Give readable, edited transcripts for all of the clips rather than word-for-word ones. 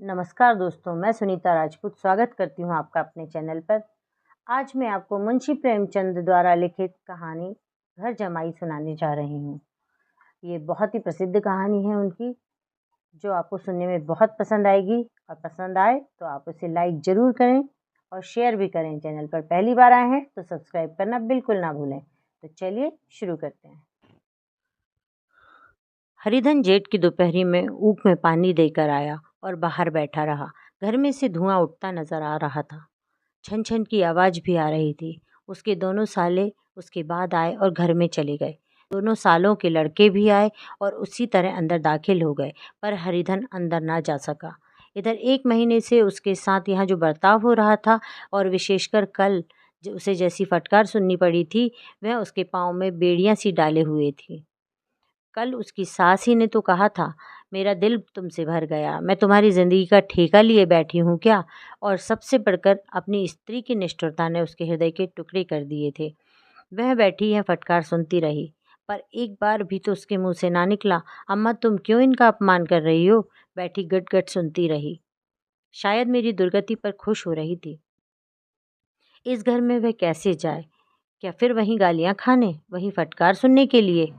नमस्कार दोस्तों, मैं सुनीता राजपूत स्वागत करती हूँ आपका अपने चैनल पर। आज मैं आपको मुंशी प्रेमचंद द्वारा लिखित कहानी घर जमाई सुनाने जा रही हूँ। ये बहुत ही प्रसिद्ध कहानी है उनकी, जो आपको सुनने में बहुत पसंद आएगी। और पसंद आए तो आप उसे लाइक ज़रूर करें और शेयर भी करें। चैनल पर पहली बार आए हैं तो सब्सक्राइब करना बिल्कुल ना भूलें। तो चलिए शुरू करते हैं। हरिधन जेठ की दोपहरी में ऊख में पानी देकर आया और बाहर बैठा रहा। घर में से धुआं उठता नजर आ रहा था। छन छन की आवाज़ भी आ रही थी। उसके दोनों साले उसके बाद आए और घर में चले गए। दोनों सालों के लड़के भी आए और उसी तरह अंदर दाखिल हो गए, पर हरिधन अंदर ना जा सका। इधर 1 महीने से उसके साथ यहाँ जो बर्ताव हो रहा था, और विशेषकर कल उसे जैसी फटकार सुननी पड़ी थी, वह उसके पाँव में बेड़ियाँ सी डाले हुए थी। कल उसकी सास ही ने तो कहा था, मेरा दिल तुमसे भर गया, मैं तुम्हारी ज़िंदगी का ठेका लिए बैठी हूँ क्या। और सबसे बढ़कर अपनी स्त्री की निष्ठुरता ने उसके हृदय के टुकड़े कर दिए थे। वह बैठी है फटकार सुनती रही, पर एक बार भी तो उसके मुंह से ना निकला, अम्मा तुम क्यों इनका अपमान कर रही हो। बैठी गट गट सुनती रही। शायद मेरी दुर्गति पर खुश हो रही थी। इस घर में वह कैसे जाए, क्या फिर वहीं गालियां खाने, वहीं फटकार सुनने के लिए।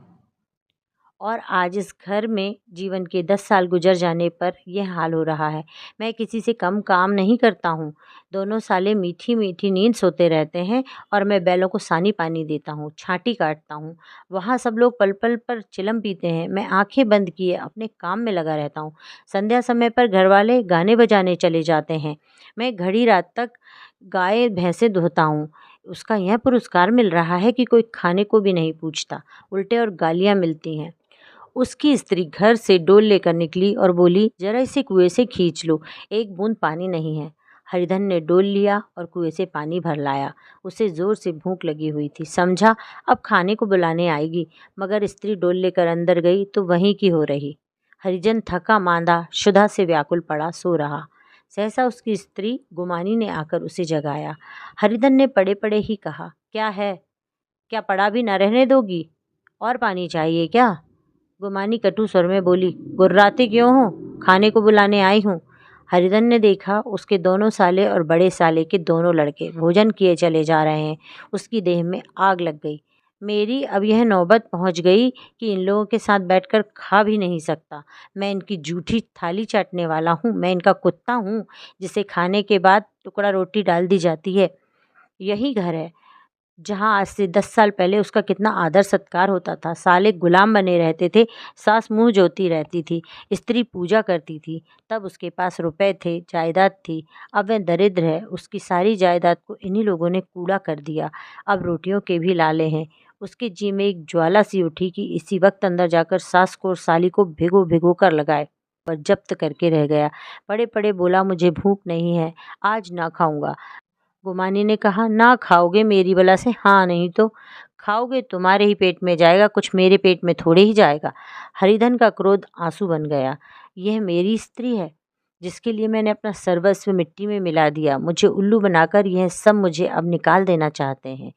और आज इस घर में जीवन के 10 साल गुजर जाने पर यह हाल हो रहा है। मैं किसी से कम काम नहीं करता हूँ। दोनों साले मीठी मीठी नींद सोते रहते हैं और मैं बैलों को सानी पानी देता हूँ, छांटी काटता हूँ। वहाँ सब लोग पल पल पर चिलम पीते हैं, मैं आंखें बंद किए अपने काम में लगा रहता हूँ। संध्या समय पर घर वाले गाने बजाने चले जाते हैं, मैं घड़ी रात तक गाय भैंसे धोता हूँ। उसका यह पुरस्कार मिल रहा है कि कोई खाने को भी नहीं पूछता, उल्टे और गालियाँ मिलती हैं। उसकी स्त्री घर से डोल लेकर निकली और बोली, जरा इसे कुएं से खींच लो, एक बूंद पानी नहीं है। हरिधन ने डोल लिया और कुएं से पानी भर लाया। उसे जोर से भूख लगी हुई थी, समझा अब खाने को बुलाने आएगी, मगर स्त्री डोल लेकर अंदर गई तो वहीं की हो रही। हरिजन थका मांदा क्षुधा से व्याकुल पड़ा सो रहा। सहसा उसकी स्त्री गुमानी ने आकर उसे जगाया। हरिधन ने पड़े पड़े ही कहा, क्या है, क्या पड़ा भी न रहने दोगी, और पानी चाहिए क्या। गुमानी कटु स्वर में बोली, गुर्राते क्यों हो, खाने को बुलाने आई हूँ। हरिधन ने देखा उसके दोनों साले और बड़े साले के दोनों लड़के भोजन किए चले जा रहे हैं। उसकी देह में आग लग गई। मेरी अब यह नौबत पहुंच गई कि इन लोगों के साथ बैठकर खा भी नहीं सकता। मैं इनकी जूठी थाली चाटने वाला हूँ, मैं इनका कुत्ता हूँ जिसे खाने के बाद टुकड़ा रोटी डाल दी जाती है। यही घर है जहाँ आज से 10 साल पहले उसका कितना आदर सत्कार होता था। साले गुलाम बने रहते थे, सास मुंह जोती रहती थी, स्त्री पूजा करती थी। तब उसके पास रुपए थे, जायदाद थी। अब वह दरिद्र है, उसकी सारी जायदाद को इन्हीं लोगों ने कूड़ा कर दिया। अब रोटियों के भी लाले हैं। उसके जी में एक ज्वाला सी उठी कि इसी वक्त अंदर जाकर सास को और साली को भिगो भिगो कर लगाए, पर जब्त करके रह गया। पड़े पड़े बोला, मुझे भूख नहीं है, आज ना खाऊंगा। गुमानी ने कहा, ना खाओगे मेरी बला से, हाँ नहीं तो खाओगे तुम्हारे ही पेट में जाएगा, कुछ मेरे पेट में थोड़े ही जाएगा। हरिधन का क्रोध आंसू बन गया। यह मेरी स्त्री है जिसके लिए मैंने अपना सर्वस्व मिट्टी में मिला दिया। मुझे उल्लू बनाकर यह सब मुझे अब निकाल देना चाहते हैं।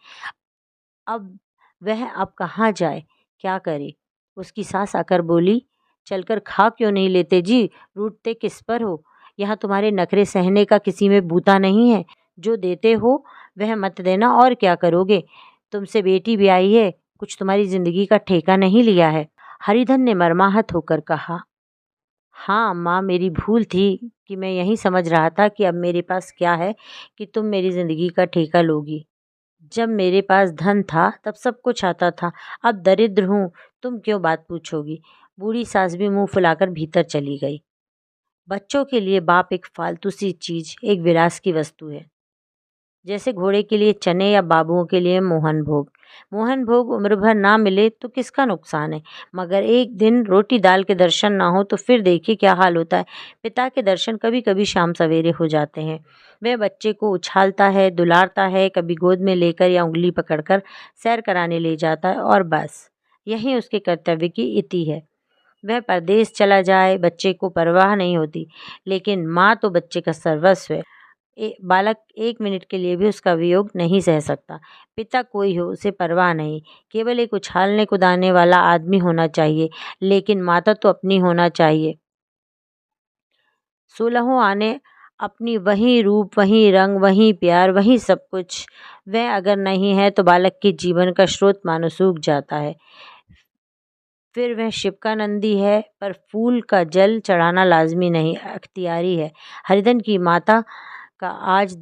अब वह अब कहाँ जाए, क्या करे। उसकी सास आकर बोली, चलकर खा क्यों नहीं लेते जी, रूठते किस पर हो। यहाँ तुम्हारे नखरे सहने का किसी में बूता नहीं है। जो देते हो वह मत देना, और क्या करोगे। तुमसे बेटी भी आई है, कुछ तुम्हारी जिंदगी का ठेका नहीं लिया है। हरिधन ने मर्माहत होकर कहा, हाँ माँ, मेरी भूल थी कि मैं यही समझ रहा था कि अब मेरे पास क्या है कि तुम मेरी जिंदगी का ठेका लोगी। जब मेरे पास धन था तब सब कुछ आता था, अब दरिद्र हूँ, तुम क्यों बात पूछोगी। बूढ़ी सास भी मुंह फुलाकर भीतर चली गई। बच्चों के लिए बाप एक फालतू सी चीज, एक विलास की वस्तु है, जैसे घोड़े के लिए चने या बाबुओं के लिए मोहन भोग। मोहन भोग उम्र भर ना मिले तो किसका नुकसान है, मगर एक दिन रोटी दाल के दर्शन ना हो तो फिर देखिए क्या हाल होता है। पिता के दर्शन कभी कभी शाम सवेरे हो जाते हैं। वह बच्चे को उछालता है, दुलारता है, कभी गोद में लेकर या उंगली पकड़कर सैर कराने ले जाता है, और बस यही उसके कर्तव्य की इति है। वह परदेश चला जाए, बच्चे को परवाह नहीं होती, लेकिन माँ तो बच्चे का सर्वस्व है। बालक 1 मिनट के लिए भी उसका वियोग नहीं सह सकता। पिता कोई हो उसे परवाह नहीं, केवल एक उछालने कुदाने वाला आदमी होना चाहिए, लेकिन माता तो अपनी होना चाहिए। 16 आने अपनी वही रूप, वही रंग, वही प्यार, वही सब कुछ, वह अगर नहीं है तो बालक के जीवन का स्रोत मानो सूख जाता है। फिर वह शिव का नंदी है, पर फूल का जल चढ़ाना लाजमी नहीं, अख्तियारी है। हरिधन की माता का आज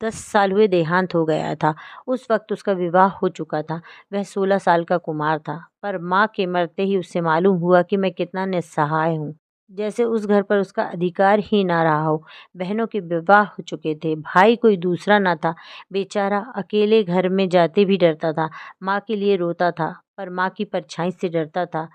10 साल हुए देहांत हो गया था। उस वक्त उसका विवाह हो चुका था। वह 16 साल का कुमार था, पर माँ के मरते ही उसे मालूम हुआ कि मैं कितना निस्सहाय हूँ, जैसे उस घर पर उसका अधिकार ही ना रहा हो। बहनों के विवाह हो चुके थे, भाई कोई दूसरा ना था। बेचारा अकेले घर में जाते भी डरता था। माँ के लिए रोता था, पर माँ की परछाई से डरता था।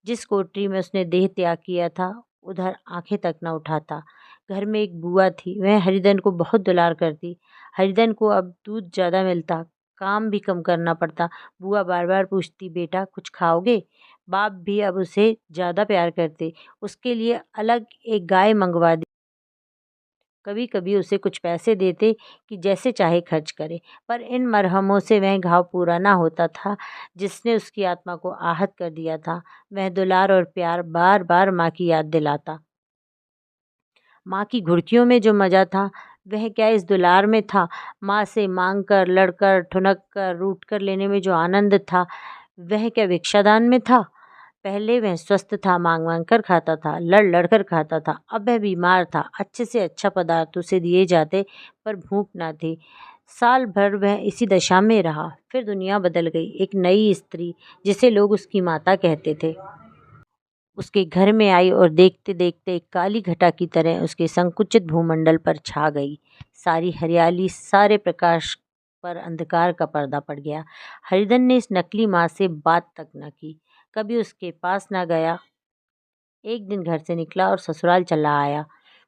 जिस कोठरी में उसने देह त्याग किया था, उधर आंखें तक न उठाता। घर में एक बुआ थी, वह हरिधन को बहुत दुलार करती। हरिधन को अब दूध ज़्यादा मिलता, काम भी कम करना पड़ता। बुआ बार बार पूछती, बेटा कुछ खाओगे? बाप भी अब उसे ज़्यादा प्यार करते, उसके लिए अलग एक गाय मंगवा दी। कभी कभी उसे कुछ पैसे देते कि जैसे चाहे खर्च करे, पर इन मरहमों से वह घाव पूरा ना होता था जिसने उसकी आत्मा को आहत कर दिया था। वह दुलार और प्यार बार बार माँ की याद दिलाता। माँ की घुड़कियों में जो मज़ा था, वह क्या इस दुलार में था? माँ से मांग कर, लड़कर, ठुनक कर, रूठ कर लेने में जो आनंद था, वह क्या भिक्षादान में था? पहले वह स्वस्थ था, मांग मांग कर खाता था, लड़ लड़ कर खाता था। अब वह बीमार था, अच्छे से अच्छा पदार्थ उसे दिए जाते, पर भूख ना थी। साल भर वह इसी दशा में रहा। फिर दुनिया बदल गई। एक नई स्त्री, जिसे लोग उसकी माता कहते थे, उसके घर में आई और देखते देखते एक काली घटा की तरह उसके संकुचित भूमंडल पर छा गई। सारी हरियाली, सारे प्रकाश पर अंधकार का पर्दा पड़ गया। हरिधन ने इस नकली माँ से बात तक न की, कभी उसके पास न गया। एक दिन घर से निकला और ससुराल चला आया।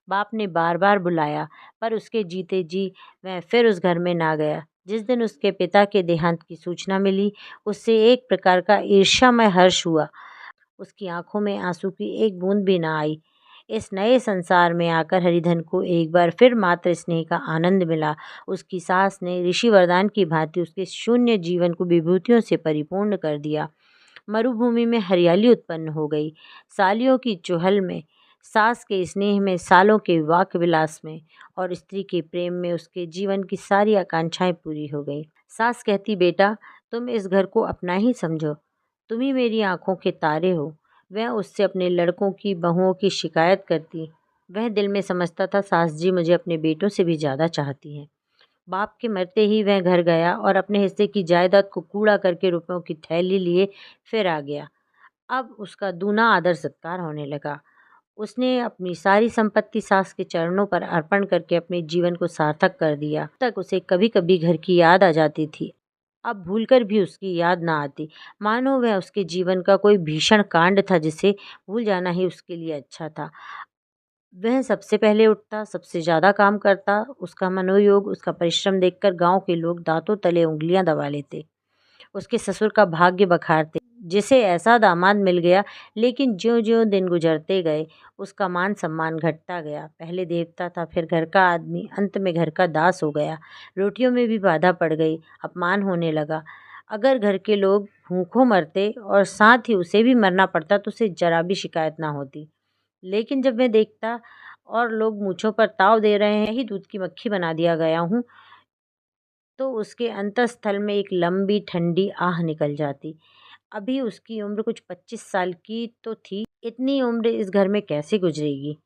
बाप ने बार बार बुलाया, पर उसके जीते जी वह फिर उस घर में ना गया। जिस दिन उसके पिता के देहांत की सूचना मिली, उससे एक प्रकार का ईर्ष्यामय हर्ष हुआ। उसकी आंखों में आंसू की एक बूंद भी ना आई। इस नए संसार में आकर हरिधन को एक बार फिर मातृ स्नेह का आनंद मिला। उसकी सास ने ऋषि वरदान की भांति उसके शून्य जीवन को विभूतियों से परिपूर्ण कर दिया। मरुभूमि में हरियाली उत्पन्न हो गई। सालियों की चुहल में, सास के स्नेह में, सालों के वाक विलास में और स्त्री के प्रेम में उसके जीवन की सारी आकांक्षाएं पूरी हो गई। सास कहती, बेटा तुम इस घर को अपना ही समझो, तुम ही मेरी आंखों के तारे हो। वह उससे अपने लड़कों की, बहुओं की शिकायत करती। वह दिल में समझता था, सास जी मुझे अपने बेटों से भी ज़्यादा चाहती हैं। बाप के मरते ही वह घर गया और अपने हिस्से की जायदाद को कूड़ा करके रुपयों की थैली लिए फिर आ गया। अब उसका दूना आदर सत्कार होने लगा। उसने अपनी सारी संपत्ति सास के चरणों पर अर्पण करके अपने जीवन को सार्थक कर दिया। तक उसे कभी कभी घर की याद आ जाती थी, अब भूलकर भी उसकी याद ना आती, मानो वह उसके जीवन का कोई भीषण कांड था जिसे भूल जाना ही उसके लिए अच्छा था। वह सबसे पहले उठता, सबसे ज़्यादा काम करता। उसका मनोयोग, उसका परिश्रम देखकर गांव के लोग दांतों तले उंगलियां दबा लेते। उसके ससुर का भाग्य बखारते, जिसे ऐसा दामाद मिल गया। लेकिन ज्यों ज्यों दिन गुजरते गए, उसका मान सम्मान घटता गया। पहले देवता था, फिर घर का आदमी, अंत में घर का दास हो गया। रोटियों में भी बाधा पड़ गई, अपमान होने लगा। अगर घर के लोग भूखों मरते और साथ ही उसे भी मरना पड़ता तो उसे जरा भी शिकायत ना होती। लेकिन जब मैं देखता और लोग मूँछों पर ताव दे रहे हैं, ही दूध की मक्खी बना दिया गया हूँ, तो उसके अंतःस्थल में एक लंबी ठंडी आह निकल जाती। अभी उसकी उम्र कुछ 25 साल की तो थी। इतनी उम्र इस घर में कैसे गुजरेगी?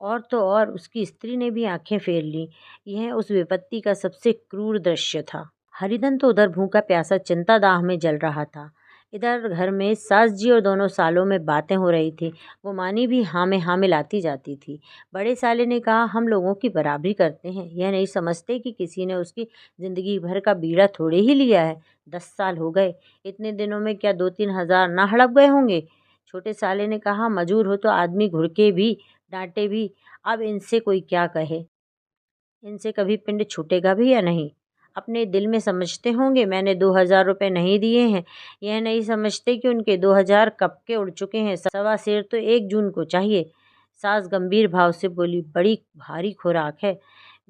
और तो और उसकी स्त्री ने भी आंखें फेर लीं। यह उस विपत्ति का सबसे क्रूर दृश्य था। हरिधन तो उधर भूखा प्यासा चिंता दाह में जल रहा था। इधर घर में सास जी और दोनों सालों में बातें हो रही थी। गुमानी भी हाँ में हाँ मिलाती जाती थी। बड़े साले ने कहा, हम लोगों की बराबरी करते हैं, यह नहीं समझते कि किसी ने उसकी ज़िंदगी भर का बीड़ा थोड़े ही लिया है। 10 साल हो गए, इतने दिनों में क्या 2-3 हज़ार ना हड़प गए होंगे। छोटे साले ने कहा, मजूर हो तो आदमी घुड़के भी, डांटे भी, अब इनसे कोई क्या कहे। इनसे कभी पिंड छूटेगा भी या नहीं? अपने दिल में समझते होंगे मैंने 2,000 रुपये नहीं दिए हैं। यह नहीं समझते कि उनके 2,000 कब के उड़ चुके हैं। सवा सेर तो 1 जून को चाहिए। सास गंभीर भाव से बोली, बड़ी भारी खुराक है।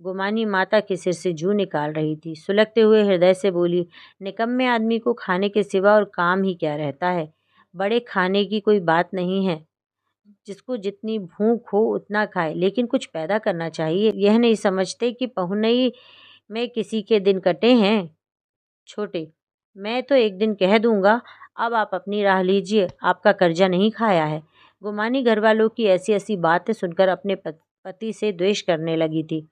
गुमानी माता के सिर से जूं निकाल रही थी। सुलगते हुए हृदय से बोली, निकम्मे आदमी को खाने के सिवा और काम ही क्या रहता है। बड़े खाने की कोई बात नहीं है। जिसको जितनी भूख हो उतना खाए, लेकिन कुछ पैदा करना चाहिए। यह नहीं समझते कि पहुनई में किसी के दिन कटे हैं। छोटे, मैं तो एक दिन कह दूंगा, अब आप अपनी राह लीजिए, आपका कर्जा नहीं खाया है। गुमानी घरवालों की ऐसी ऐसी बातें सुनकर अपने पति से द्वेष करने लगी थी।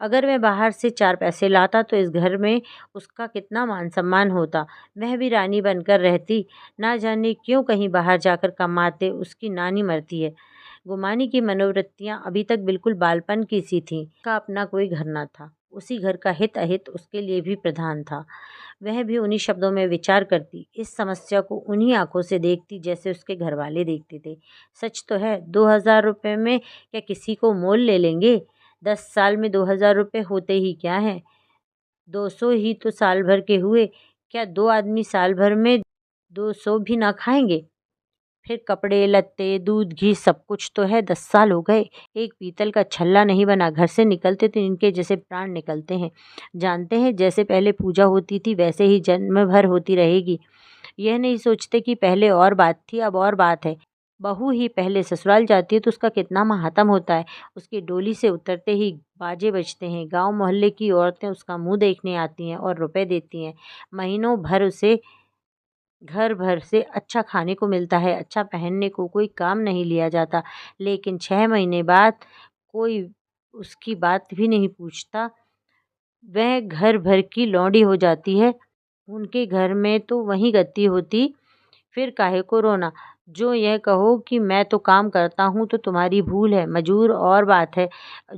अगर मैं बाहर से 4 पैसे लाता तो इस घर में उसका कितना मान सम्मान होता, वह भी रानी बनकर रहती। ना जाने क्यों कहीं बाहर जाकर कमाते, उसकी नानी मरती है। गुमानी की मनोवृत्तियां अभी तक बिल्कुल बालपन की सी थीं। उसका अपना कोई घर न था, उसी घर का हित अहित उसके लिए भी प्रधान था। वह भी उन्हीं शब्दों में विचार करती, इस समस्या को उन्हीं आंखों से देखती जैसे उसके घर वाले देखते थे। सच तो है, 2,000 रुपये में क्या किसी को मोल ले लेंगे? 10 साल में 2,000 रुपये होते ही क्या है? 200 ही तो साल भर के हुए। क्या 2 आदमी साल भर में 200 भी ना खाएंगे? फिर कपड़े लत्ते दूध घी सब कुछ तो है। 10 साल हो गए, एक पीतल का छल्ला नहीं बना। घर से निकलते तो इनके जैसे प्राण निकलते हैं। जानते हैं, जैसे पहले पूजा होती थी वैसे ही जन्म भर होती रहेगी। यह नहीं सोचते कि पहले और बात थी, अब और बात है। बहू ही पहले ससुराल जाती है तो उसका कितना माहात्म होता है। उसकी डोली से उतरते ही बाजे बजते हैं। गांव मोहल्ले की औरतें उसका मुंह देखने आती हैं और रुपए देती हैं। महीनों भर उसे घर भर से अच्छा खाने को मिलता है, अच्छा पहनने को, कोई काम नहीं लिया जाता। लेकिन 6 महीने बाद कोई उसकी बात भी नहीं पूछता। वह घर भर की लौंडी हो जाती है। उनके घर में तो वही गति होती, फिर काहे को रोना। जो यह कहो कि मैं तो काम करता हूँ तो तुम्हारी भूल है। मजूर और बात है,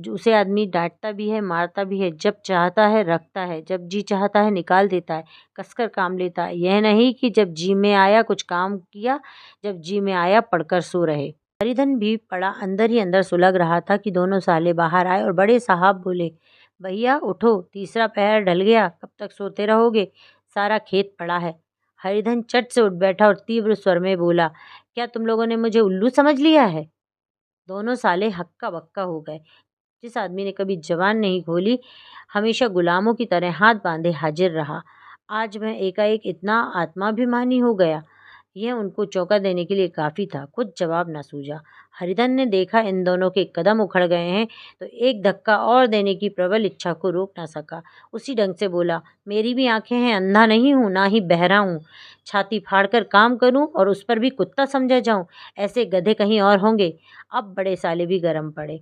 उसे आदमी डांटता भी है, मारता भी है। जब चाहता है रखता है, जब जी चाहता है निकाल देता है, कसकर काम लेता है। यह नहीं कि जब जी में आया कुछ काम किया, जब जी में आया पढ़कर सो रहे। हरिधन भी पड़ा अंदर ही अंदर सुलग रहा था कि दोनों साले बाहर आए और बड़े साहब बोले, भैया उठो, तीसरा पहर ढल गया, कब तक सोते रहोगे? सारा खेत पड़ा है। हरिधन चट से उठ बैठा और तीव्र स्वर में बोला, क्या तुम लोगों ने मुझे उल्लू समझ लिया है? दोनों साले हक्का बक्का हो गए। जिस आदमी ने कभी जबान नहीं खोली, हमेशा गुलामों की तरह हाथ बांधे हाजिर रहा, आज वह एकाएक इतना आत्माभिमानी हो गया। यह उनको चौंका देने के लिए काफ़ी था। कुछ जवाब न सूझा। हरिधन ने देखा इन दोनों के कदम उखड़ गए हैं तो एक धक्का और देने की प्रबल इच्छा को रोक न सका। उसी ढंग से बोला, मेरी भी आंखें हैं, अंधा नहीं हूँ, ना ही बहरा हूँ। छाती फाड़कर काम करूँ और उस पर भी कुत्ता समझा जाऊँ? ऐसे गधे कहीं और होंगे। अब बड़े साले भी गर्म पड़े।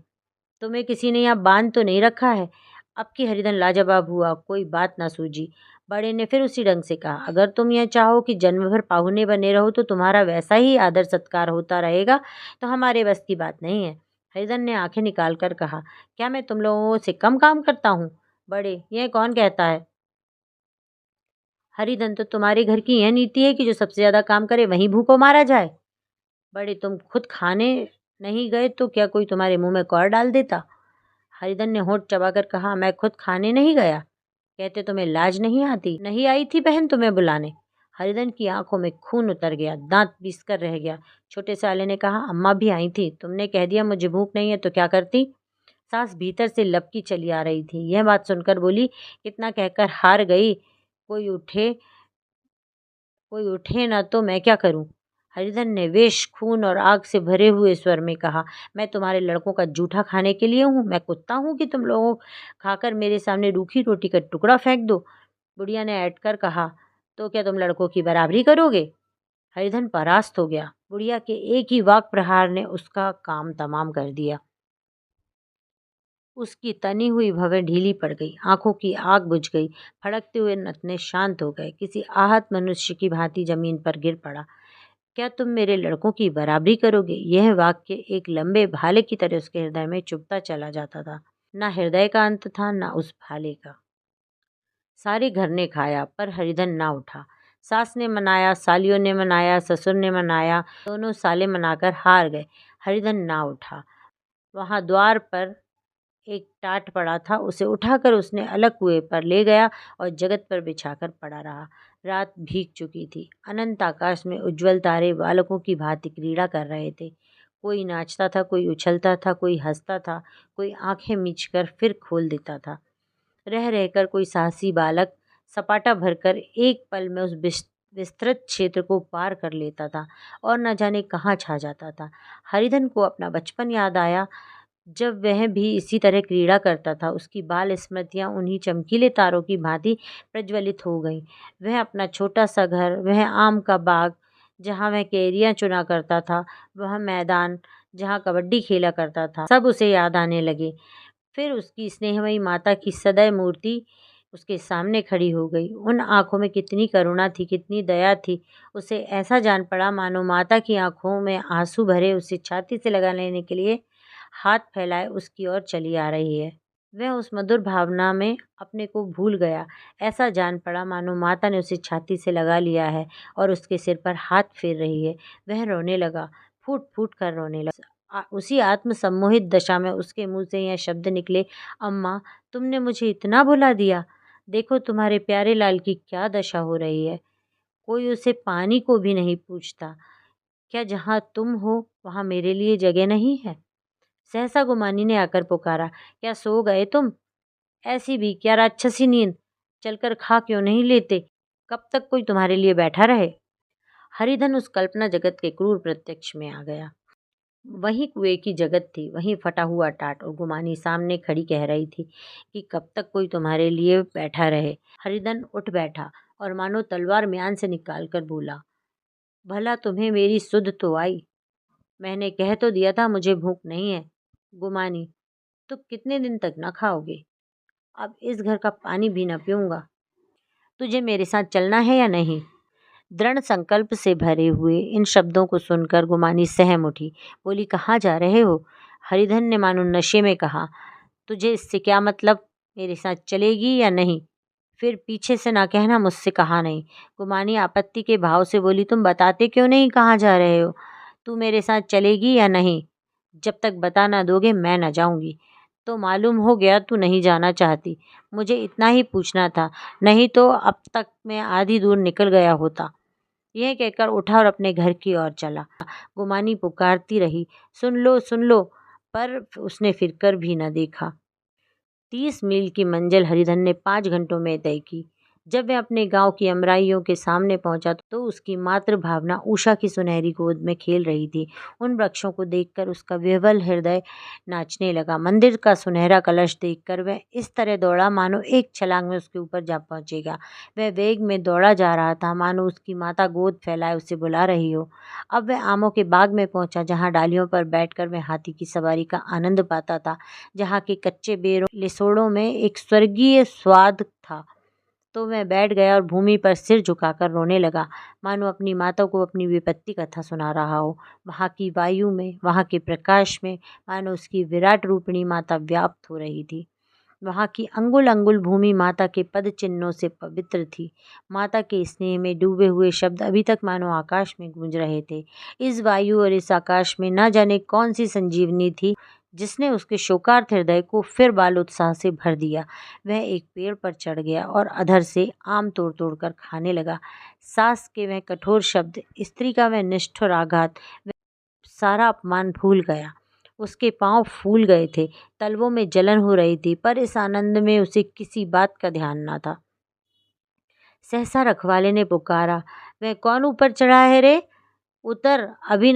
तुम्हें किसी ने यहाँ बांध तो नहीं रखा है? अब की हरिधन लाजवाब हुआ, कोई बात ना सूझी। बड़े ने फिर उसी ढंग से कहा, अगर तुम यह चाहो कि जन्म भर पाहुने बने रहो तो तुम्हारा वैसा ही आदर सत्कार होता रहेगा तो हमारे बस की बात नहीं है। हरिधन ने आंखें निकाल कर कहा, क्या मैं तुम लोगों से कम काम करता हूँ? बड़े, यह कौन कहता है? हरिधन, तो तुम्हारे घर की यह नीति है कि जो सबसे ज्यादा काम करे वहीं भूखों मारा जाए। बड़े, तुम खुद खाने नहीं गए तो क्या कोई तुम्हारे मुंह में कौर डाल देता? हरिधन ने होंठ चबाकर कहा, मैं खुद खाने नहीं गया? कहते तुम्हें लाज नहीं आती? नहीं आई थी बहन तुम्हें बुलाने? हरिधन की आंखों में खून उतर गया, दांत पीस कर रह गया। छोटे साले ने कहा, अम्मा भी आई थी, तुमने कह दिया मुझे भूख नहीं है तो क्या करती? सास भीतर से लपकी चली आ रही थी। यह बात सुनकर बोली, इतना कहकर हार गई, कोई उठे कोई उठे ना तो मैं क्या करूं? हरिधन ने वेश खून और आग से भरे हुए स्वर में कहा, मैं तुम्हारे लड़कों का जूठा खाने के लिए हूँ? मैं कुत्ता हूँ कि तुम लोगों खाकर मेरे सामने रूखी रोटी का टुकड़ा फेंक दो? बुढ़िया ने ऐठ कर कहा, तो क्या तुम लड़कों की बराबरी करोगे? हरिधन परास्त हो गया। बुढ़िया के एक ही वाक प्रहार ने उसका काम तमाम कर दिया। उसकी तनी हुई भवें ढीली पड़ गई, आंखों की आग बुझ गई, फड़कते हुए नथने शांत हो गए, किसी आहत मनुष्य की भांति जमीन पर गिर पड़ा। क्या तुम मेरे लड़कों की बराबरी करोगे? यह वाक्य एक लंबे भाले की तरह उसके हृदय में चुभता चला जाता था। ना हृदय का अंत था, ना उस भाले का। सारे घर ने खाया पर हरिधन ना उठा। सास ने मनाया, सालियों ने मनाया, ससुर ने मनाया, दोनों साले मनाकर हार गए। हरिधन ना उठा। वहां द्वार पर एक टाट पड़ा था, उसे उठाकर उसने अलग कुएं पर ले गया और जगत पर बिछाकर पड़ा रहा। रात भीग चुकी थी। अनंत आकाश में उज्जवल तारे बालकों की भांति क्रीड़ा कर रहे थे। कोई नाचता था, कोई उछलता था, कोई हंसता था, कोई आंखें मीचकर फिर खोल देता था। रह रहकर कोई साहसी बालक सपाटा भरकर एक पल में उस विस्तृत क्षेत्र को पार कर लेता था और न जाने कहाँ छा जाता था। हरिधन को अपना बचपन याद आया, जब वह भी इसी तरह क्रीड़ा करता था। उसकी बाल स्मृतियाँ उन्हीं चमकीले तारों की भांति प्रज्वलित हो गईं। वह अपना छोटा सा घर, वह आम का बाग जहाँ वह कैरियाँ चुना करता था, वह मैदान जहाँ कबड्डी खेला करता था, सब उसे याद आने लगे। फिर उसकी स्नेहमयी माता की सदैव मूर्ति उसके सामने खड़ी हो गई। उन आंखों में कितनी करुणा थी, कितनी दया थी। उसे ऐसा जान पड़ा मानो माता की आंखों में आंसू भरे उसे छाती से लगा लेने के लिए हाथ फैलाए उसकी ओर चली आ रही है। वह उस मधुर भावना में अपने को भूल गया। ऐसा जान पड़ा मानो माता ने उसे छाती से लगा लिया है और उसके सिर पर हाथ फेर रही है। वह रोने लगा, फूट फूट कर रोने लगा। उसी आत्मसम्मोहित दशा में उसके मुंह से यह शब्द निकले, अम्मा, तुमने मुझे इतना भुला दिया। देखो तुम्हारे प्यारे लाल की क्या दशा हो रही है। कोई उसे पानी को भी नहीं पूछता। क्या जहाँ तुम हो वहाँ मेरे लिए जगह नहीं है? सहसा गुमानी ने आकर पुकारा, क्या सो गए तुम? ऐसी भी क्या राक्षसी नींद? चलकर खा क्यों नहीं लेते? कब तक कोई तुम्हारे लिए बैठा रहे? हरिधन उस कल्पना जगत के क्रूर प्रत्यक्ष में आ गया। वही कुएं की जगत थी, वही फटा हुआ टाट, और गुमानी सामने खड़ी कह रही थी कि कब तक कोई तुम्हारे लिए बैठा रहे। हरिधन उठ बैठा और मानो तलवार म्यान से निकाल कर बोला, भला तुम्हें मेरी सुध तो आई? मैंने कह तो दिया था मुझे भूख नहीं है। गुमानी, तो कितने दिन तक ना खाओगे? अब इस घर का पानी भी न पीऊंगा। तुझे मेरे साथ चलना है या नहीं? दृढ़ संकल्प से भरे हुए इन शब्दों को सुनकर गुमानी सहम उठी। बोली, कहाँ जा रहे हो? हरिधन ने मानो नशे में कहा, तुझे इससे क्या मतलब? मेरे साथ चलेगी या नहीं? फिर पीछे से ना कहना मुझसे कहा नहीं। गुमानी आपत्ति के भाव से बोली, तुम बताते क्यों नहीं कहाँ जा रहे हो? तू मेरे साथ चलेगी या नहीं? जब तक बता ना दोगे मैं न जाऊंगी। तो मालूम हो गया तू नहीं जाना चाहती। मुझे इतना ही पूछना था, नहीं तो अब तक मैं आधी दूर निकल गया होता। यह कहकर उठा और अपने घर की ओर चला। गुमानी पुकारती रही, सुन लो, पर उसने फिरकर भी न देखा। 30 मील की मंजिल हरिधन ने 5 घंटों में तय की। जब वह अपने गांव की अमराइयों के सामने पहुंचा तो उसकी मातृ भावना उषा की सुनहरी गोद में खेल रही थी। उन वृक्षों को देखकर उसका विह्वल हृदय नाचने लगा। मंदिर का सुनहरा कलश देखकर वह इस तरह दौड़ा मानो एक छलांग में उसके ऊपर जा पहुंचेगा। वह वेग में दौड़ा जा रहा था मानो उसकी माता गोद फैलाए उसे बुला रही हो। अब वह आमों के बाग में पहुंचा, जहाँ डालियों पर बैठकर वह हाथी की सवारी का आनंद पाता था, जहाँ के कच्चे बेरों लिसोड़ों में एक स्वर्गीय स्वाद था। तो वह बैठ गया और भूमि पर सिर झुकाकर रोने लगा, मानो अपनी माता को अपनी विपत्ति कथा सुना रहा हो। वहाँ की वायु में, वहाँ के प्रकाश में मानो उसकी विराट रूपिणी माता व्याप्त हो रही थी। वहाँ की अंगुल अंगुल भूमि माता के पद चिन्हों से पवित्र थी। माता के स्नेह में डूबे हुए शब्द अभी तक मानो आकाश में गूंज रहे थे। इस वायु और इस आकाश में न जाने कौन सी संजीवनी थी, जिसने उसके शोकार्त हृदय को फिर बाल उत्साह से भर दिया। वह एक पेड़ पर चढ़ गया और अधर से आम तोड़ तोड़ कर खाने लगा। सास के वह कठोर शब्द, स्त्री का वह निष्ठुर आघात, वह सारा अपमान भूल गया। उसके पांव फूल गए थे, तलवों में जलन हो रही थी, पर इस आनंद में उसे किसी बात का ध्यान न था। सहसा रखवाले ने पुकारा, वह कौन ऊपर चढ़ा है रे? उतर अभी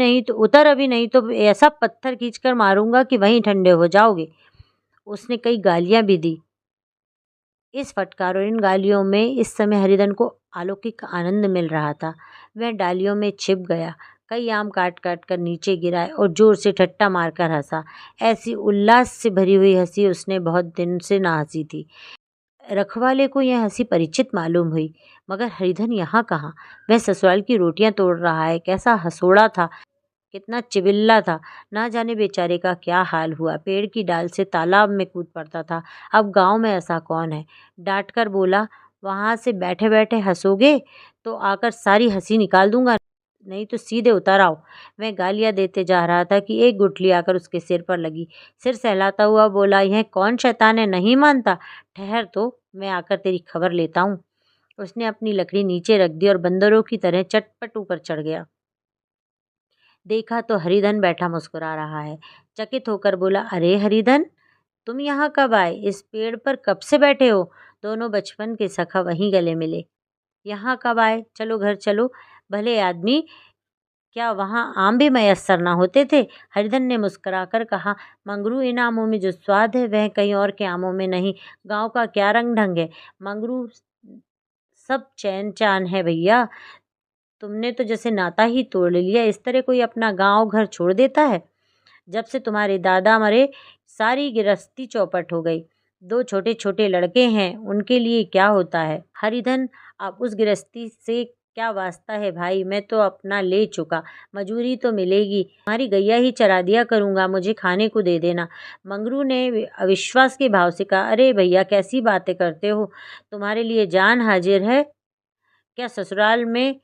नहीं तो ऐसा पत्थर खींचकर मारूंगा कि वहीं ठंडे हो जाओगे। उसने कई गालियां भी दी। इस फटकार और इन गालियों में इस समय हरिधन को अलौकिक आनंद मिल रहा था। वह डालियों में छिप गया, कई आम काट काट कर नीचे गिराए और जोर से ठट्टा मारकर हंसा। ऐसी उल्लास से भरी हुई हंसी उसने बहुत दिन से ना हंसी थी। रखवाले को यह हंसी परिचित मालूम हुई, मगर हरिधन यहाँ कहाँ? वह ससुराल की रोटियां तोड़ रहा है। कैसा हंसोड़ा था, कितना चिबिल्ला था। ना जाने बेचारे का क्या हाल हुआ। पेड़ की डाल से तालाब में कूद पड़ता था। अब गांव में ऐसा कौन है? डांट कर बोला, वहां से बैठे बैठे हंसोगे तो आकर सारी हंसी निकाल दूंगा, नहीं तो सीधे उतर आओ। वह गालियां देते जा रहा था कि एक गुठली आकर उसके सिर पर लगी। सिर सहलाता हुआ बोला, यह कौन शैतान है, नहीं मानता? ठहर तो मैं आकर तेरी खबर लेता हूँ। उसने अपनी लकड़ी नीचे रख दी और बंदरों की तरह चटपट ऊपर चढ़ गया। देखा तो हरिधन बैठा मुस्कुरा रहा है। चकित होकर बोला, अरे हरिधन, तुम यहाँ कब आए? इस पेड़ पर कब से बैठे हो? दोनों बचपन के सखा वहीं गले मिले। यहाँ कब आए? चलो घर चलो। भले आदमी, क्या वहाँ आम भी मयस्सर ना होते थे? हरिधन ने मुस्कुराकर कहा, मंगरू, इन आमों में जो स्वाद है वह कहीं और के आमों में नहीं। गांव का क्या रंग ढंग है मंगरू, सब चैन चान है भैया। तुमने तो जैसे नाता ही तोड़ लिया। इस तरह कोई अपना गांव घर छोड़ देता है? जब से तुम्हारे दादा मरे सारी गृहस्थी चौपट हो गई। 2 छोटे छोटे लड़के हैं, उनके लिए क्या होता है? हरिधन, अब उस गृहस्थी से क्या वास्ता है भाई? मैं तो अपना ले चुका, मजूरी तो मिलेगी। तुम्हारी गैया ही चरा दिया करूँगा, मुझे खाने को दे देना। मंगरू ने अविश्वास के भाव से कहा, अरे भैया कैसी बातें करते हो? तुम्हारे लिए जान हाजिर है। क्या ससुराल में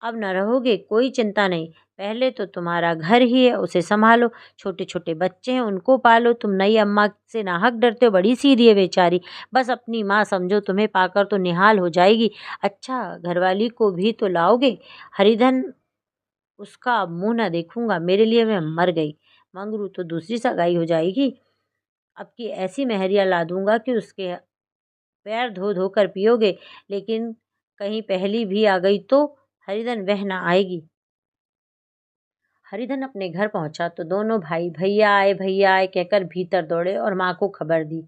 अब न रहोगे? कोई चिंता नहीं, पहले तो तुम्हारा घर ही है, उसे संभालो। छोटे छोटे बच्चे हैं, उनको पालो। तुम नई अम्मा से नाहक डरते हो, बड़ी सीधी है बेचारी, बस अपनी माँ समझो। तुम्हें पाकर तो निहाल हो जाएगी। अच्छा, घरवाली को भी तो लाओगे? हरिधन, उसका अब मुँह न देखूंगा, मेरे लिए मैं मर गई। मंगरू, तो दूसरी सगाई हो जाएगी। अब की ऐसी मेहरिया ला दूंगा कि उसके पैर धो धो कर पियोगे। लेकिन कहीं पहली भी आ गई तो? हरिधन, वह ना आएगी। हरिधन अपने घर पहुंचा तो दोनों भाई भैया आए कहकर भीतर दौड़े और माँ को खबर दी।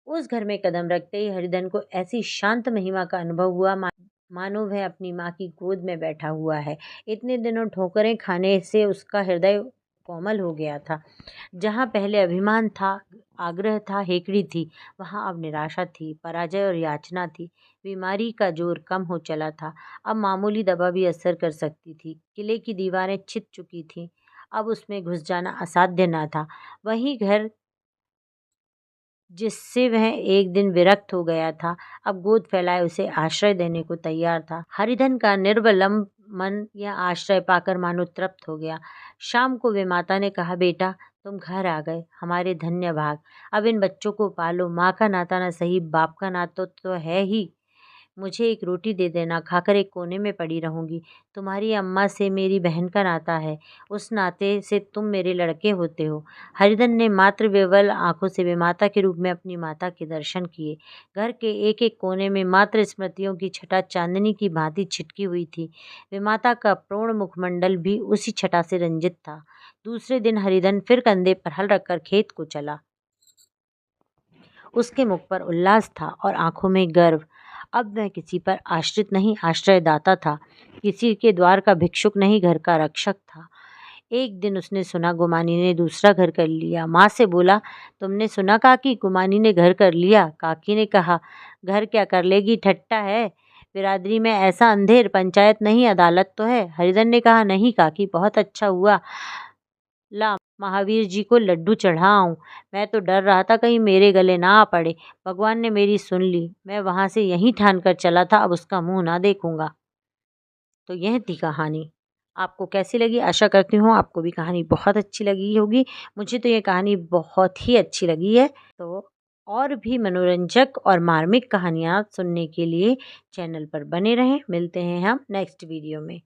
उस घर में कदम रखते ही हरिधन को ऐसी शांत महिमा का अनुभव हुआ मानो वह अपनी माँ की गोद में बैठा हुआ है। इतने दिनों ठोकरें खाने से उसका हृदय कोमल हो गया था। जहाँ पहले अभिमान था, आग्रह था, हेकड़ी थी, वहाँ अब निराशा थी, पराजय और याचना थी। बीमारी का जोर कम हो चला था। अब मामूली दवा भी असर कर सकती थी। किले की दीवारें छिद चुकी थीं, अब उसमें घुस जाना असाध्य न था। वही घर जिससे वह एक दिन विरक्त हो गया था, अब गोद फैलाए उसे आश्रय देने को तैयार था। हरिधन का निर्वलंब मन यह आश्रय पाकर मानो तृप्त हो गया। शाम को वे माता ने कहा, बेटा तुम घर आ गए, हमारे धन्य भाग। अब इन बच्चों को पालो। माँ का नाता ना सही, बाप का नाता तो है ही। मुझे एक रोटी दे देना, खाकर एक कोने में पड़ी रहूंगी। तुम्हारी अम्मा से मेरी बहन का नाता है, उस नाते से तुम मेरे लड़के होते हो। हरिधन ने मात्र विवल आंखों से विमाता के रूप में अपनी माता के दर्शन किए। घर के एक एक कोने में मात्र स्मृतियों की छटा चांदनी की भांति छिटकी हुई थी। विमाता का प्रोण मुखमंडल भी उसी छटा से रंजित था। दूसरे दिन हरिधन फिर कंधे पर हल रखकर खेत को चला। उसके मुख पर उल्लास था और आंखों में गर्व। अब वह किसी पर आश्रित नहीं, आश्रयदाता था। किसी के द्वार का भिक्षुक नहीं, घर का रक्षक था। एक दिन उसने सुना गुमानी ने दूसरा घर कर लिया। माँ से बोला, तुमने सुना काकी, गुमानी ने घर कर लिया? काकी ने कहा, घर क्या कर लेगी, ठट्टा है। बिरादरी में ऐसा अंधेर, पंचायत नहीं अदालत तो है। हरिधन ने कहा, नहीं काकी, बहुत अच्छा हुआ। ला महावीर जी को लड्डू चढ़ाऊं। मैं तो डर रहा था कहीं मेरे गले ना आ पड़े। भगवान ने मेरी सुन ली। मैं वहां से यहीं ठान कर चला था, अब उसका मुंह ना देखूंगा। तो यह थी कहानी। आपको कैसी लगी? आशा करती हूँ आपको भी कहानी बहुत अच्छी लगी होगी। मुझे तो ये कहानी बहुत ही अच्छी लगी है। तो और भी मनोरंजक और मार्मिक कहानियाँ सुनने के लिए चैनल पर बने रहें। मिलते हैं हम नेक्स्ट वीडियो में।